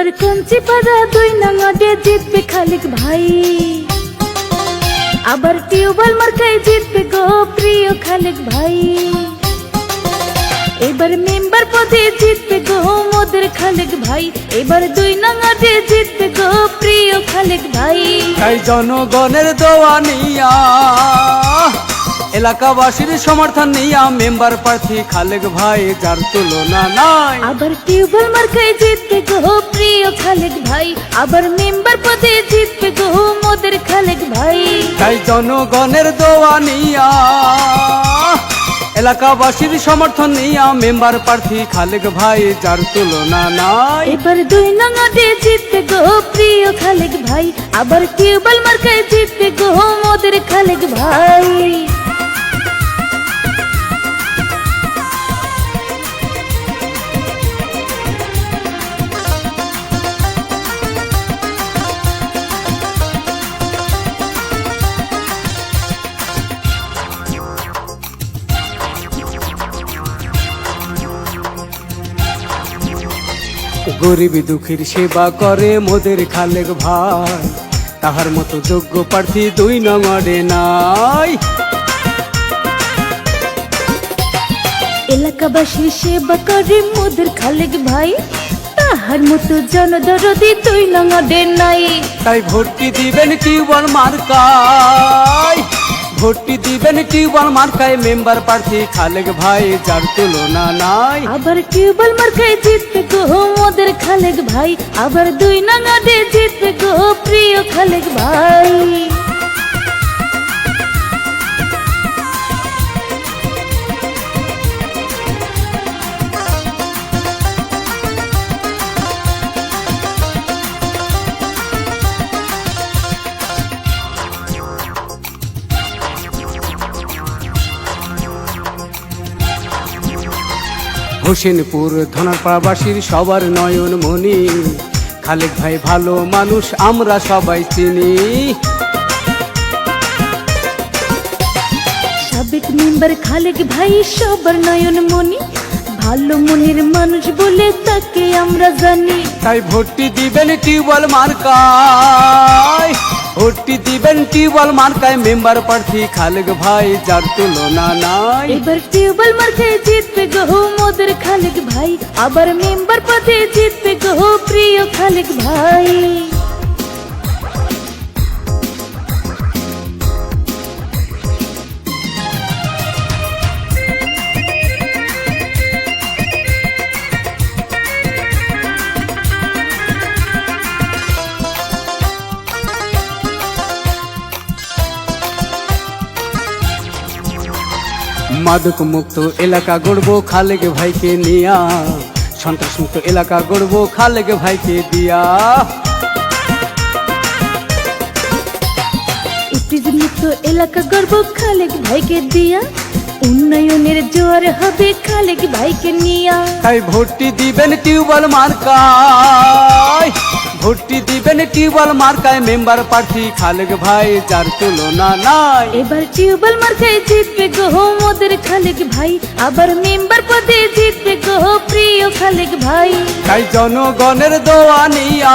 এবার কঞ্চি পাড়া 2 নং ওয়ার্ডে জিতবে খালেক ভাই। আবার টিউবওয়েল মার্কায় জিতবে গো প্রিয় খালেক ভাই। এবার মেম্বার পদে জিতবে গো মোদের খালেক ভাই। এবার 2 নং ওয়ার্ডে জিতবে গো প্রিয় খালেক ভাই। তাই জনগণের দোয়া নিয়া, এলাকাবাসীর সমর্থন নিয়া মেম্বার প্রার্থী খালেক ভাই, যার তুলনা নাই। আবার টিউবওয়েল মার্কায় জিতবে গো প্রিয় খালেক ভাই। আবার মেম্বার পদে জিতবে গো মোদের খালেক ভাই। তাই জনগণের দোয়া নিয়া, এলাকাবাসীর সমর্থন নিয়া মেম্বার প্রার্থী খালেক ভাই, যার তুলনা নাই। এবার 2 নং ওয়ার্ডে জিতবে গো প্রিয় খালেক ভাই। আবার টিউবওয়েল মার্কায় জিতবে গো মোদের খালেক ভাই। গরিব দুঃখীর সেবা করে মোদের খালেক ভাই, তাহার মতো যোগ্য প্রার্থী 2 নং ওয়ার্ডে নাই। এলাকাবাসীর সেবা করে মোদের খালেক ভাই, তাহার মতো জনদরদি 2 নং ওয়ার্ডে নাই। তাই ভোটটি দিবেন টিউবওয়েল মার্কায়, ভোটটি দিবেন টিউবওয়েল মার্কায় মেম্বার প্রার্থী খালেক ভাই, যার তুলনা নাই। আবার টিউবওয়েল মার্কায় জিতবে গো মোদের খালেক ভাই। আবার 2 নং ওয়ার্ডে জিতবে গো প্রিয় খালেক ভাই। হোসেনপুর ধনারপাড়াবাসীর সবার নয়ন মনি, খালেক ভাই ভালো মানুষ আমরা সবাই চিনি। সাবেক মেম্বার খালেক ভাই সবার নয়ন মনি, ভালো মনের মানুষ বলে তাকে আমরা জানি। তাই ভোটটি দিবেন টিউবওয়েল মার্কায়, ভোটটি দিবেন টিউবওয়েল মার্কায় মেম্বার প্রার্থী খালেক ভাই, যার তুলনা নাই। এবার টিউবওয়েল মার্কায় জিতবে গো মোদের খালেক ভাই। আবার মেম্বার পদে জিতবে গো প্রিয় খালেক ভাই। মাদক মুক্ত এলাকা গড়ব খালেক ভাইকে নিয়া, সন্ত্রাস মুক্ত এলাকা গড়ব খালেক ভাইকে দিয়া। ইফতিজির মুক্ত এলাকা গর্ব খালেক ভাইকে দিয়া, উন্নয়নের জোয়ার হবে খালেক ভাইকে নিয়া। তাই ভোটটি দিবেন টিউবওয়েল মার্কায়, ভোটটি দিবেন টিউবওয়েল মার্কায় মেম্বার প্রার্থী খালেক ভাই, যার তুলনা নাই। এবার টিউবওয়েল মার্কায় জিতবে গো মোদের খালেক ভাই। আবার মেম্বার পদে জিতবে গো প্রিয় খালেক ভাই। তাই জনগণের দোয়া নিয়া,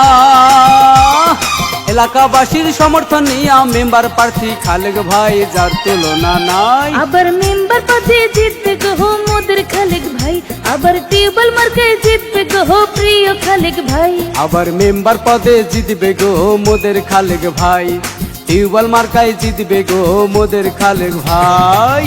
এলাকাবাসীর সমর্থন নিয়া মেম্বার প্রার্থী খালেক ভাই, যার তুলনা নাই। আবার মেম্বার পদে জিতবে গো মোদের খালেক ভাই। আবার টিউবওয়েল মার্কায় জিতবে গো প্রিয় খালেক ভাই। আবার মেম্বার পদে জিতবে গো মোদের খালেক ভাই, টিউবওয়েল মার্কায় জিতবে গো মোদের খালেক ভাই।